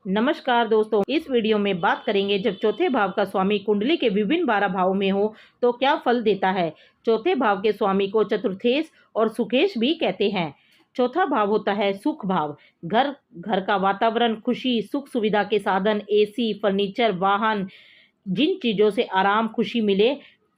नमस्कार दोस्तों, इस वीडियो में बात करेंगे जब चौथे भाव का स्वामी कुंडली के विभिन्न 12 भाव में हो तो क्या फल देता है। चौथे भाव के स्वामी को चतुर्थेश और सुखेश भी कहते हैं। चौथा भाव होता है सुख भाव। घर का वातावरण, खुशी, सुख सुविधा के साधन, एसी, फर्नीचर, वाहन, जिन चीजों से आराम खुशी मिले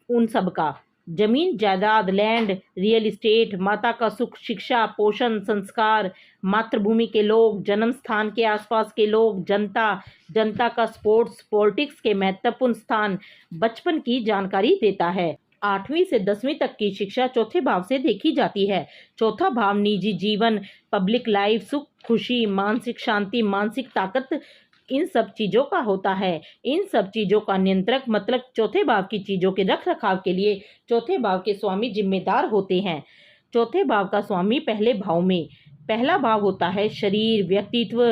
उन सब का। जमीन जायदाद, लैंड, रियल एस्टेट, माता का सुख, शिक्षा, पोषण, संस्कार, मातृभूमि के लोग, जन्म स्थान के आसपास के लोग, जनता का स्पोर्ट्स, पॉलिटिक्स के महत्वपूर्ण स्थान, बचपन की जानकारी देता है। 8वीं से 10वीं तक की शिक्षा चौथे भाव से देखी जाती है। चौथा भाव निजी जीवन, पब्लिक लाइफ, सुख, खुशी, मानसिक शांति, मानसिक ताकत, इन सब चीजों का होता है। इन सब चीजों का नियंत्रक मतलब चौथे भाव की चीजों के रख रखाव के लिए चौथे भाव के स्वामी जिम्मेदार होते हैं। चौथे भाव का स्वामी पहले भाव में, पहला भाव होता है शरीर, व्यक्तित्व,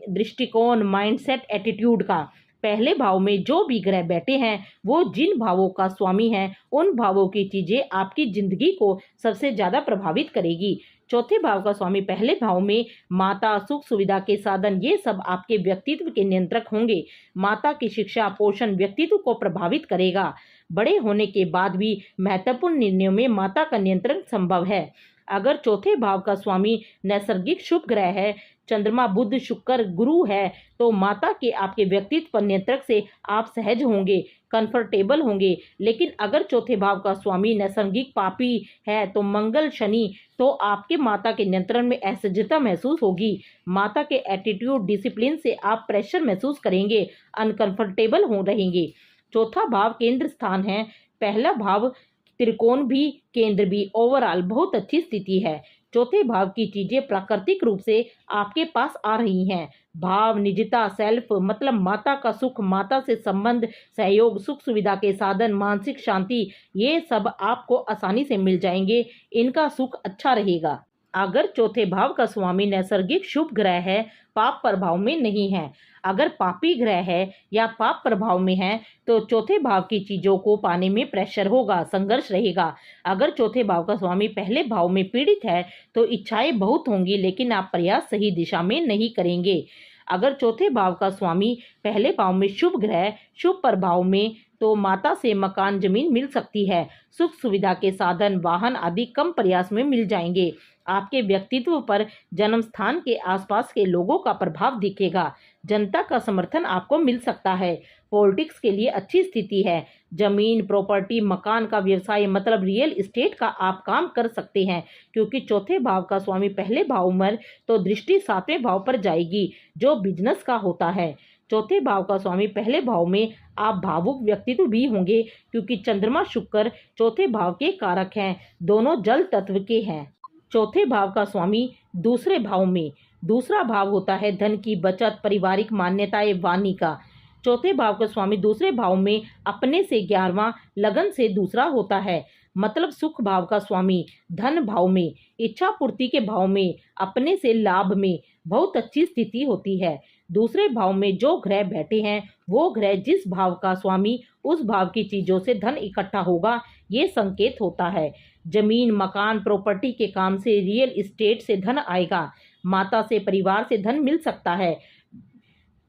दृष्टिकोण, माइंडसेट, एटीट्यूड का। पहले भाव में जो भी ग्रह बैठे हैं वो जिन भावों का स्वामी है उन भावों की चीजें आपकी जिंदगी को सबसे ज्यादा प्रभावित करेगी। चौथे भाव का स्वामी पहले भाव में माता, सुख सुविधा के साधन, ये सब आपके व्यक्तित्व के नियंत्रक होंगे। माता की शिक्षा, पोषण व्यक्तित्व को प्रभावित करेगा। बड़े होने के बाद भी महत्वपूर्ण निर्णयों में माता का नियंत्रण संभव है। अगर चौथे भाव का स्वामी नैसर्गिक शुभ ग्रह है, चंद्रमा, बुध, शुक्र, गुरु है, तो माता के आपके व्यक्तित्व पर नियंत्रक से आप सहज होंगे, कंफर्टेबल होंगे। लेकिन अगर चौथे भाव का स्वामी नैसर्गिक पापी है तो मंगल, शनि, तो आपके माता के नियंत्रण में असहजता महसूस होगी। माता के एटीट्यूड, डिसिप्लिन से आप प्रेशर महसूस करेंगे, अनकंफर्टेबल हो रहेंगे। चौथा भाव केंद्र स्थान है। पहला भाव त्रिकोण भी, केंद्र भी, ओवरऑल बहुत अच्छी स्थिति है। चौथे भाव की चीजें प्राकृतिक रूप से आपके पास आ रही हैं। भाव, निजता, सेल्फ मतलब माता का सुख, माता से संबंध, सहयोग, सुख सुविधा के साधन, मानसिक शांति, ये सब आपको आसानी से मिल जाएंगे। इनका सुख अच्छा रहेगा। अगर चौथे भाव का स्वामी नैसर्गिक शुभ ग्रह है, पाप प्रभाव में नहीं है, अगर पापी ग्रह है या पाप प्रभाव में है तो चौथे भाव की चीजों को पाने में प्रेशर होगा, संघर्ष रहेगा। अगर चौथे भाव का स्वामी पहले भाव में पीड़ित है तो इच्छाएं बहुत होंगी लेकिन आप प्रयास सही दिशा में नहीं करेंगे। अगर चौथे भाव का स्वामी पहले भाव में शुभ ग्रह, शुभ प्रभाव में, तो माता से मकान, जमीन मिल सकती है। सुख सुविधा के साधन, वाहन आदि कम प्रयास में मिल जाएंगे। आपके व्यक्तित्व पर जन्म स्थान के आसपास के लोगों का प्रभाव दिखेगा। जनता का समर्थन आपको मिल सकता है। पॉलिटिक्स के लिए अच्छी स्थिति है। जमीन, प्रॉपर्टी, मकान का व्यवसाय मतलब रियल एस्टेट का आप काम कर सकते हैं, क्योंकि चौथे भाव का स्वामी पहले भाव में तो दृष्टि 7वें भाव पर जाएगी जो बिजनेस का होता है। चौथे भाव का स्वामी पहले भाव में आप भावुक व्यक्तित्व भी होंगे, क्योंकि चंद्रमा, शुक्र चौथे भाव के कारक हैं, दोनों जल तत्व के हैं। चौथे भाव का स्वामी दूसरे भाव में, दूसरा भाव होता है धन की बचत, पारिवारिक मान्यताएं, वाणी का। चौथे भाव का स्वामी दूसरे भाव में अपने से 11वां, लगन से दूसरा होता है, मतलब सुख भाव का स्वामी धन भाव में, इच्छा पूर्ति के भाव में, अपने से लाभ में बहुत अच्छी स्थिति होती है। दूसरे भाव में जो ग्रह बैठे हैं वो ग्रह जिस भाव का स्वामी उस भाव की चीजों से धन इकट्ठा होगा, ये संकेत होता है। जमीन, मकान, प्रॉपर्टी के काम से, रियल एस्टेट से धन आएगा। माता से, परिवार से धन मिल सकता है।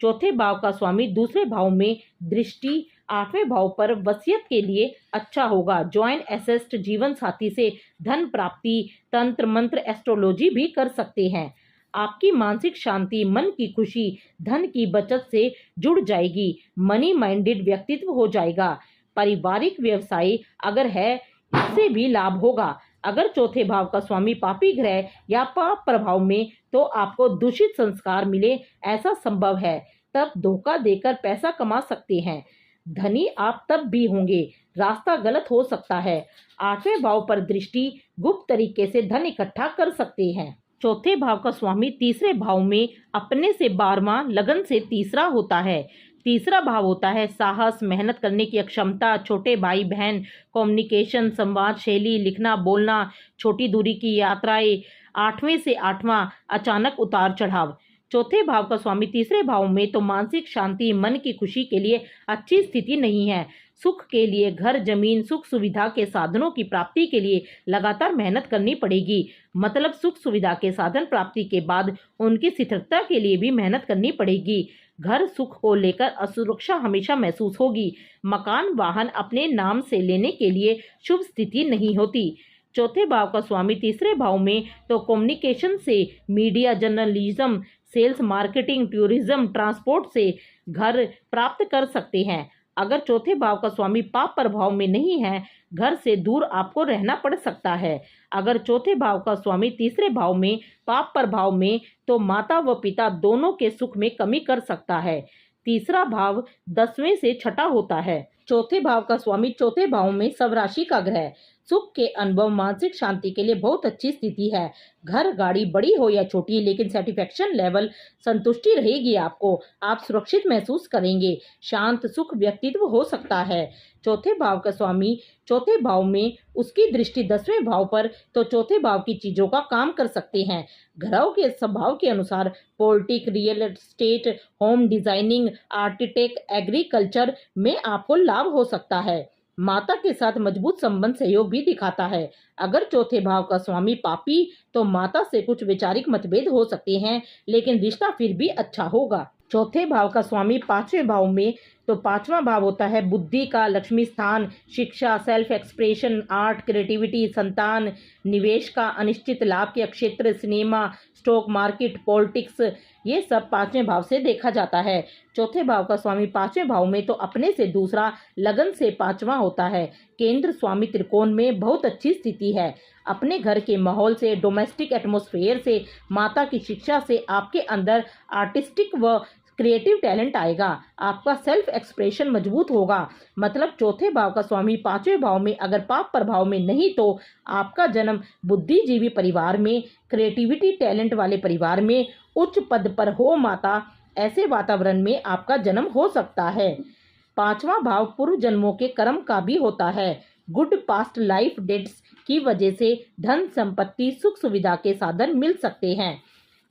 चौथे भाव का स्वामी दूसरे भाव में दृष्टि 8वें भाव पर वसीयत के लिए अच्छा होगा। जॉइंट एसेस्ट, जीवन साथी से धन प्राप्ति, तंत्र मंत्र, एस्ट्रोलॉजी भी कर सकते हैं। आपकी मानसिक शांति, मन की खुशी, धन की बचत से जुड़ जाएगी। मनी माइंडेड व्यक्तित्व हो जाएगा। पारिवारिक व्यवसाय अगर है इससे भी लाभ होगा। अगर चौथे भाव का स्वामी पापी ग्रह या पाप प्रभाव में तो आपको दूषित संस्कार मिले, ऐसा संभव है। तब धोखा देकर पैसा कमा सकते हैं। धनी आप तब भी होंगे, रास्ता गलत हो सकता है। 8वें भाव पर दृष्टि, गुप्त तरीके से धन इकट्ठा कर सकते हैं। चौथे भाव का स्वामी तीसरे भाव में अपने से 12वां, लगन से तीसरा होता है। तीसरा भाव होता है साहस, मेहनत करने की क्षमता, छोटे भाई बहन, कम्युनिकेशन, संवाद शैली, लिखना बोलना, छोटी दूरी की यात्राएं। 8वें से 8वां अचानक उतार चढ़ाव। चौथे भाव का स्वामी तीसरे भाव में तो मानसिक शांति, मन की खुशी के लिए अच्छी स्थिति नहीं है। सुख के लिए घर, जमीन, सुख सुविधा के साधनों की प्राप्ति के लिए लगातार मेहनत करनी पड़ेगी। मतलब सुख सुविधा के साधन प्राप्ति के बाद उनकी स्थिरता के लिए भी मेहनत करनी पड़ेगी। घर सुख को लेकर असुरक्षा हमेशा महसूस होगी। मकान, वाहन अपने नाम से लेने के लिए शुभ स्थिति नहीं होती। चौथे भाव का स्वामी तीसरे भाव में तो कम्युनिकेशन से, media, journalism, sales, marketing, tourism, transport से घर प्राप्त कर सकते हैं। अगर चौथे भाव का स्वामी पाप प्रभाव में नहीं है, घर से दूर आपको रहना पड़ सकता है। अगर चौथे भाव का स्वामी तीसरे भाव में पाप प्रभाव में तो माता व पिता दोनों के सुख में कमी कर सकता है। तीसरा भाव 10वें से छठा होता है। चौथे भाव का स्वामी चौथे भाव में स्वराशि का ग्रह। सुख के अनुभव, मानसिक शांति के लिए बहुत अच्छी स्थिति है। घर, गाड़ी बड़ी हो या छोटी, लेकिन सेटिस्फैक्शन लेवल, संतुष्टि रहेगी आपको। आप सुरक्षित महसूस करेंगे। शांत सुख व्यक्तित्व हो सकता है। चौथे भाव का स्वामी चौथे भाव में, उसकी दृष्टि 10वें भाव पर तो चौथे भाव की चीजों का काम कर सकते हैं। घरों के स्वभाव के अनुसार politic, real estate, home designing, architect, agriculture में आपको लाभ हो सकता है। माता के साथ मजबूत संबंध सहयोग भी दिखाता है। अगर चौथे भाव का स्वामी पापी तो माता से कुछ वैचारिक मतभेद हो सकते हैं, लेकिन रिश्ता फिर भी अच्छा होगा। चौथे भाव का स्वामी पांचवें भाव में तो पांचवा भाव होता है बुद्धि का, लक्ष्मी स्थान, शिक्षा, सेल्फ एक्सप्रेशन, आर्ट, क्रिएटिविटी, संतान, निवेश का, अनिश्चित लाभ के क्षेत्र, सिनेमा, स्टॉक मार्केट, पॉलिटिक्स, ये सब पांचवें भाव से देखा जाता है। चौथे भाव का स्वामी पांचवें भाव में तो अपने से दूसरा, लगन से पांचवा होता है। केंद्र स्वामी त्रिकोण में बहुत अच्छी स्थिति है। अपने घर के माहौल से, डोमेस्टिक एटमॉस्फेयर से, माता की शिक्षा से आपके अंदर आर्टिस्टिक व क्रिएटिव टैलेंट आएगा। आपका सेल्फ एक्सप्रेशन मजबूत होगा। मतलब चौथे भाव का स्वामी पांचवें भाव में अगर पाप प्रभाव में नहीं तो आपका जन्म बुद्धिजीवी परिवार में, क्रिएटिविटी टैलेंट वाले परिवार में, उच्च पद पर हो माता, ऐसे वातावरण में आपका जन्म हो सकता है। पांचवा भाव पूर्व जन्मों के कर्म का भी होता है। गुड पास्ट लाइफ डेट्स की वजह से धन, संपत्ति, सुख सुविधा के साधन मिल सकते हैं।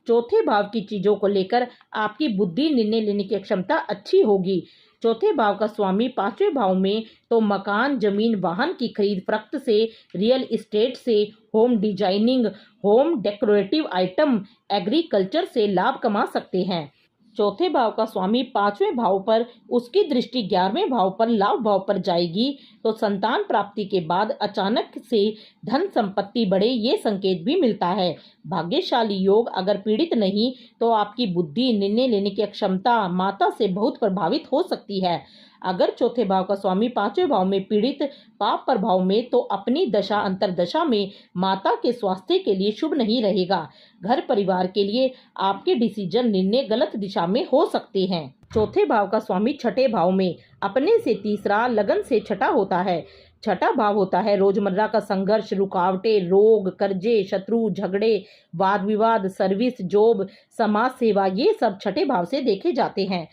चौथे भाव की चीजों को लेकर आपकी बुद्धि, निर्णय लेने की क्षमता अच्छी होगी। चौथे भाव का स्वामी पांचवें भाव में तो मकान, जमीन, वाहन की खरीद फरोख्त से, रियल एस्टेट से, home designing, home decorative item, agriculture से लाभ कमा सकते हैं। चौथे भाव का स्वामी पांचवें भाव पर, उसकी दृष्टि 11वें भाव पर, लाभ भाव पर जाएगी तो संतान प्राप्ति के बाद अचानक से धन संपत्ति बढ़े, ये संकेत भी मिलता है। भाग्यशाली योग अगर पीड़ित नहीं तो आपकी बुद्धि, निर्णय लेने की क्षमता माता से बहुत प्रभावित हो सकती है। अगर चौथे भाव का स्वामी पांचवें भाव में पीड़ित, पाप प्रभाव में तो अपनी दशा अंतरदशा में माता के स्वास्थ्य के लिए शुभ नहीं रहेगा। घर परिवार के लिए आपके डिसीजन, निर्णय गलत दिशा में हो सकते हैं। चौथे भाव का स्वामी छठे भाव में, अपने से तीसरा, लगन से छठा होता है। छठा भाव होता है रोजमर्रा का संघर्ष, रुकावटें, रोग, कर्जे, शत्रु, झगड़े, वाद विवाद, सर्विस, जॉब, समाज सेवा, ये सब छठे भाव से देखे जाते हैं।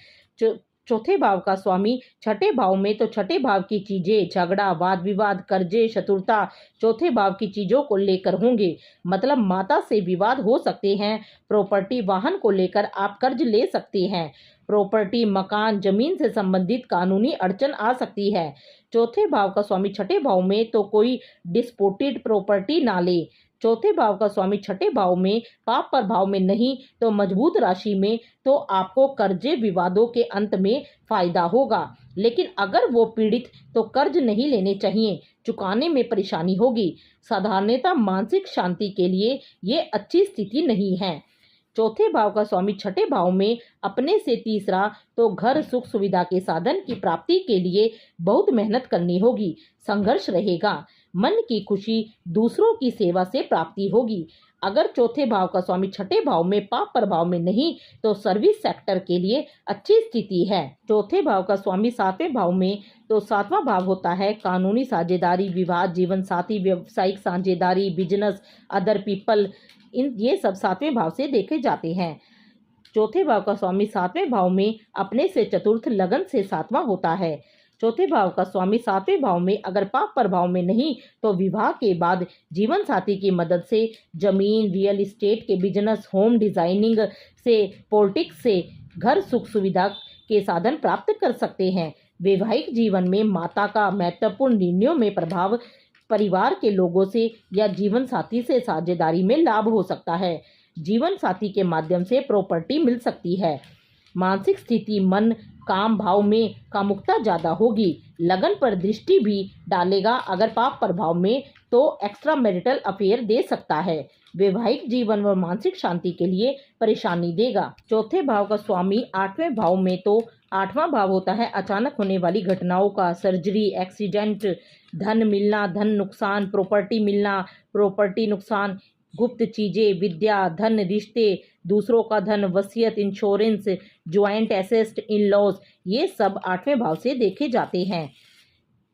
चौथे भाव का स्वामी छठे भाव में तो छठे भाव की चीजें, झगड़ा, वाद विवाद, कर्जे, शत्रुता चौथे भाव की चीजों को लेकर होंगे। मतलब माता से विवाद हो सकते हैं। प्रॉपर्टी, वाहन को लेकर आप कर्ज ले सकते हैं। प्रॉपर्टी, मकान, जमीन से संबंधित कानूनी अड़चन आ सकती है। चौथे भाव का स्वामी छठे भाव में तो कोई डिस्प्यूटेड प्रॉपर्टी ना ले। चौथे भाव का स्वामी छठे भाव में, पाप प्रभाव में नहीं तो मजबूत राशि में तो आपको कर्जे, विवादों के अंत में फायदा होगा। लेकिन अगर वो पीड़ित तो कर्ज नहीं लेने चाहिए, चुकाने में परेशानी होगी। साधारणतः मानसिक शांति के लिए ये अच्छी स्थिति नहीं है। चौथे भाव का स्वामी छठे भाव में, अपने से तीसरा तो घर, सुख सुविधा के साधन की प्राप्ति के लिए बहुत मेहनत करनी होगी। संघर्ष रहेगा। मन की खुशी दूसरों की सेवा से प्राप्ति होगी। अगर चौथे भाव का स्वामी छठे भाव में, पाप प्रभाव में नहीं तो सर्विस सेक्टर के लिए अच्छी स्थिति है। चौथे भाव का स्वामी सातवें भाव में तो सातवां भाव होता है कानूनी साझेदारी, विवाह, जीवन साथी, व्यावसायिक साझेदारी, बिजनेस, अदर पीपल, ये सब सातवें भाव से देखे जाते हैं। चौथे भाव का स्वामी सातवें भाव में, अपने से चतुर्थ, लगन से सातवां होता है। चौथे भाव का स्वामी सातवें भाव में अगर पाप प्रभाव में नहीं तो विवाह के बाद जीवन साथी की मदद से जमीन, रियल एस्टेट के बिजनेस, होम डिजाइनिंग से, पॉलिटिक्स से घर सुख सुविधा के साधन प्राप्त कर सकते हैं। वैवाहिक जीवन में माता का महत्वपूर्ण निर्णयों में प्रभाव, परिवार के लोगों से या जीवन साथी से साझेदारी में लाभ हो सकता है। जीवन साथी के माध्यम से प्रॉपर्टी मिल सकती है। मानसिक स्थिति, मन काम भाव में कामुकता ज़्यादा होगी। लगन पर दृष्टि भी डालेगा। अगर पाप प्रभाव में तो एक्स्ट्रा मैरिटल अफेयर दे सकता है। वैवाहिक जीवन व मानसिक शांति के लिए परेशानी देगा। चौथे भाव का स्वामी आठवें भाव में तो आठवां भाव होता है अचानक होने वाली घटनाओं का, सर्जरी, एक्सीडेंट, धन मिलना, धन नुकसान, प्रॉपर्टी मिलना, प्रॉपर्टी नुकसान, गुप्त चीजें, विद्या, धन, रिश्ते, दूसरों का धन, वसीयत, insurance, joint asset, in laws, ये सब आठवें भाव से देखे जाते हैं।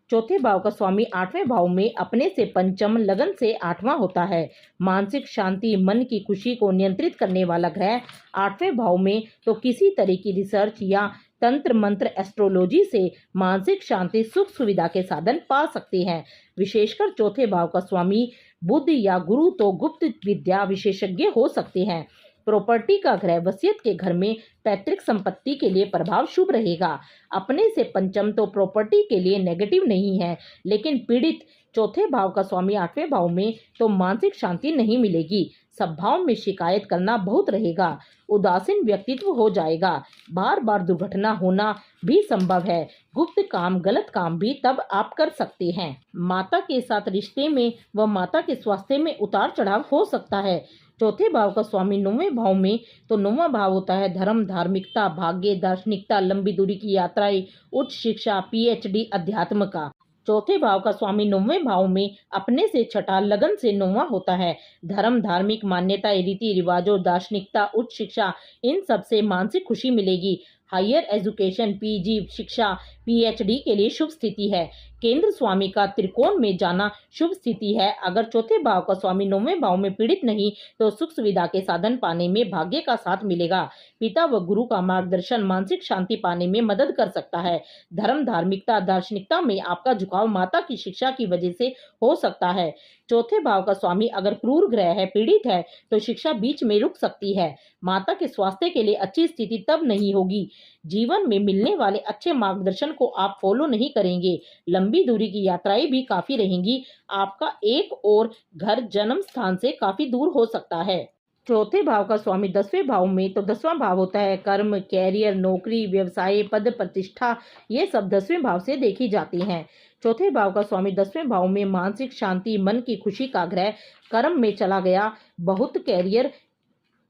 चौथे भाव का स्वामी आठवें भाव में अपने से पंचम, लगन से आठवां होता है। मानसिक शांति, मन की खुशी को नियंत्रित करने वाला ग्रह आठवें भाव में तो किसी तरह की रिसर्च या तंत्र मंत्र, एस्ट्रोलॉजी से मानसिक शांति, सुख सुविधा के साधन पा सकते हैं। विशेषकर चौथे भाव का स्वामी बुध या गुरु तो गुप्त विद्या विशेषज्ञ हो सकते हैं। प्रॉपर्टी का ग्रह वसीयत के घर में पैतृक संपत्ति के लिए प्रभाव शुभ रहेगा। अपने से पंचम तो प्रॉपर्टी के लिए नेगेटिव नहीं है, लेकिन पीड़ित चौथे भाव का स्वामी आठवें भाव में तो मानसिक शांति नहीं मिलेगी। स्वभाव में शिकायत करना बहुत रहेगा। उदासीन व्यक्तित्व हो जाएगा। बार बार दुर्घटना होना भी संभव है। गुप्त काम, गलत काम भी तब आप कर सकते हैं। माता के साथ रिश्ते में व माता के स्वास्थ्य में उतार चढ़ाव हो सकता है। चौथे भाव का स्वामी नौवें भाव में तो नौवां भाव होता है धर्म, धार्मिकता, भाग्य, दार्शनिकता, लंबी दूरी की यात्राएं, उच्च शिक्षा, पीएचडी, अध्यात्म का। चौथे भाव का स्वामी नौवें भाव में अपने से छठा, लगन से नौवां होता है। धर्म, धार्मिक मान्यताएं, रीति रिवाजों, दार्शनिकता, उच्च शिक्षा, इन सब से मानसिक खुशी मिलेगी। हायर एजुकेशन, पीजी शिक्षा, पीएचडी के लिए शुभ स्थिति है। केंद्र स्वामी का त्रिकोण में जाना शुभ स्थिति है। अगर चौथे भाव का स्वामी नौवें भाव में पीड़ित नहीं तो सुख सुविधा के साधन पाने में भाग्य का साथ मिलेगा। पिता व गुरु का मार्गदर्शन मानसिक शांति पाने में मदद कर सकता है। धर्म, धार्मिकता, दार्शनिकता में आपका झुकाव माता की शिक्षा की वजह से हो सकता है। चौथे भाव का स्वामी अगर क्रूर ग्रह है, पीड़ित है, तो शिक्षा बीच में रुक सकती है। माता के स्वास्थ्य के लिए अच्छी स्थिति तब नहीं होगी। जीवन में मिलने वाले अच्छे मार्गदर्शन को आप फॉलो नहीं करेंगे। लंबी दूरी की यात्राएं भी काफी रहेंगी। आपका एक और घर जन्म स्थान से काफी दूर हो सकता है। चौथे भाव का स्वामी दसवें भाव में तो दसवां भाव होता है कर्म, कैरियर, नौकरी, व्यवसाय, पद प्रतिष्ठा, ये सब दसवें भाव से देखी जाती हैं। चौथे भाव का स्वामी दसवें भाव में मानसिक शांति, मन की खुशी का ग्रह कर्म में चला गया। बहुत कैरियर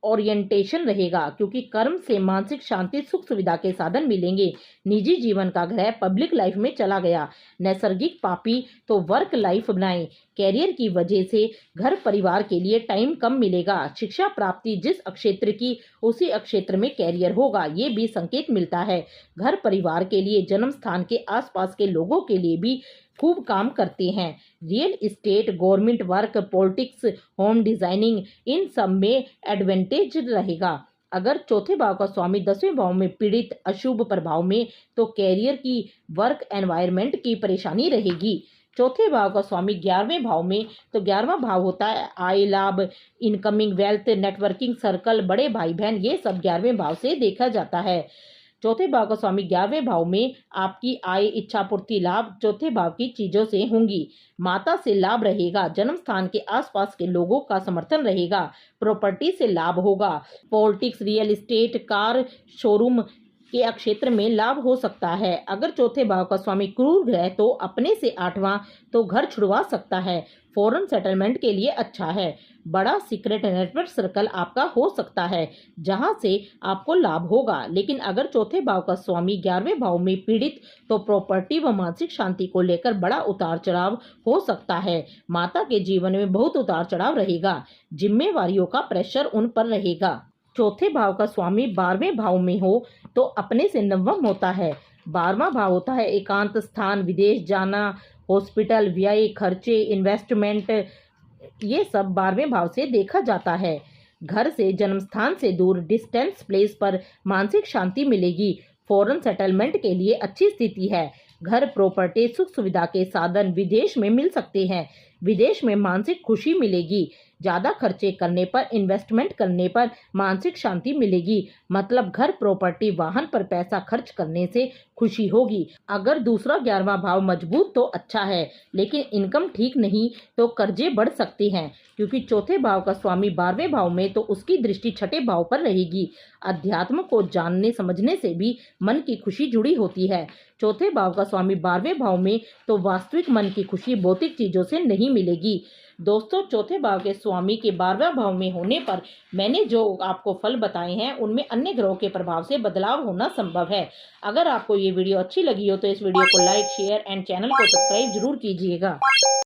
ओरिएंटेशन रहेगा क्योंकि कर्म से मानसिक शांति, सुख सुविधा के साधन मिलेंगे। निजी जीवन का ग्रह पब्लिक लाइफ में चला गया। नैसर्गिक पापी तो वर्क लाइफ बनाएं। कैरियर की वजह से घर परिवार के लिए टाइम कम मिलेगा। शिक्षा प्राप्ति जिस क्षेत्र की उसी क्षेत्र में कैरियर होगा, ये भी संकेत मिलता है। घर परिवार के लिए, जन्म स्थान के आसपास के लोगों के लिए भी खूब काम करते हैं। Real estate, government work, politics, home designing, इन सब में एडवांटेज रहेगा। अगर चौथे भाव का स्वामी दसवें भाव में पीड़ित, अशुभ प्रभाव में, तो कैरियर की, वर्क एनवायरनमेंट की परेशानी रहेगी। चौथे भाव का स्वामी 11वें भाव में तो 11वां भाव होता है आय, लाभ, इनकमिंग वेल्थ, नेटवर्किंग सर्कल, बड़े भाई बहन, ये सब 11वें भाव से देखा जाता है। चौथे भाव का स्वामी 11वें भाव में आपकी आय, इच्छा पूर्ति, लाभ चौथे भाव की चीजों से होंगी। माता से लाभ रहेगा। जन्म स्थान के आसपास के लोगों का समर्थन रहेगा। प्रॉपर्टी से लाभ होगा। Politics, real estate, car showroom के क्षेत्र में लाभ हो सकता है। अगर चौथे भाव का स्वामी क्रूर ग्रह तो अपने से आठवां तो घर छुड़वा सकता है। फॉरेन सेटलमेंट के लिए अच्छा है। बड़ा सीक्रेट नेटवर्क सर्कल आपका हो सकता है जहां से आपको लाभ होगा। लेकिन अगर चौथे भाव का स्वामी 11वें भाव में पीड़ित तो प्रॉपर्टी व मानसिक शांति को लेकर बड़ा उतार चढ़ाव हो सकता है। माता के जीवन में बहुत उतार चढ़ाव रहेगा। जिम्मेवारियों का प्रेशर उन पर रहेगा। चौथे भाव का स्वामी 12वें भाव में हो तो अपने से 9वां होता है। 12वां भाव होता है एकांत स्थान, विदेश जाना, हॉस्पिटल, व्यय, खर्चे, इन्वेस्टमेंट, ये सब 12वें भाव से देखा जाता है। घर से, जन्म स्थान से दूर, डिस्टेंस प्लेस पर मानसिक शांति मिलेगी। फॉरेन सेटलमेंट के लिए अच्छी स्थिति है। घर, प्रॉपर्टी, सुख सुविधा के साधन विदेश में मिल सकते हैं। विदेश में मानसिक खुशी मिलेगी। ज्यादा खर्चे करने पर, इन्वेस्टमेंट करने पर मानसिक शांति मिलेगी। मतलब घर, प्रॉपर्टी, वाहन पर पैसा खर्च करने से खुशी होगी। अगर दूसरा 11वां भाव मजबूत तो अच्छा है, लेकिन इनकम ठीक नहीं तो कर्जे बढ़ सकते हैं, क्योंकि चौथे भाव का स्वामी 12वें भाव में तो उसकी दृष्टि छठे भाव पर रहेगी। अध्यात्म को जानने समझने से भी मन की खुशी जुड़ी होती है। चौथे भाव का स्वामी 12वें भाव में तो वास्तविक मन की खुशी भौतिक चीजों से नहीं मिलेगी। दोस्तों, चौथे भाव के स्वामी के 12वें भाव में होने पर मैंने जो आपको फल बताए हैं उनमें अन्य ग्रहों के प्रभाव से बदलाव होना संभव है। अगर आपको ये वीडियो अच्छी लगी हो तो इस वीडियो को लाइक, शेयर एंड चैनल को सब्सक्राइब जरूर कीजिएगा।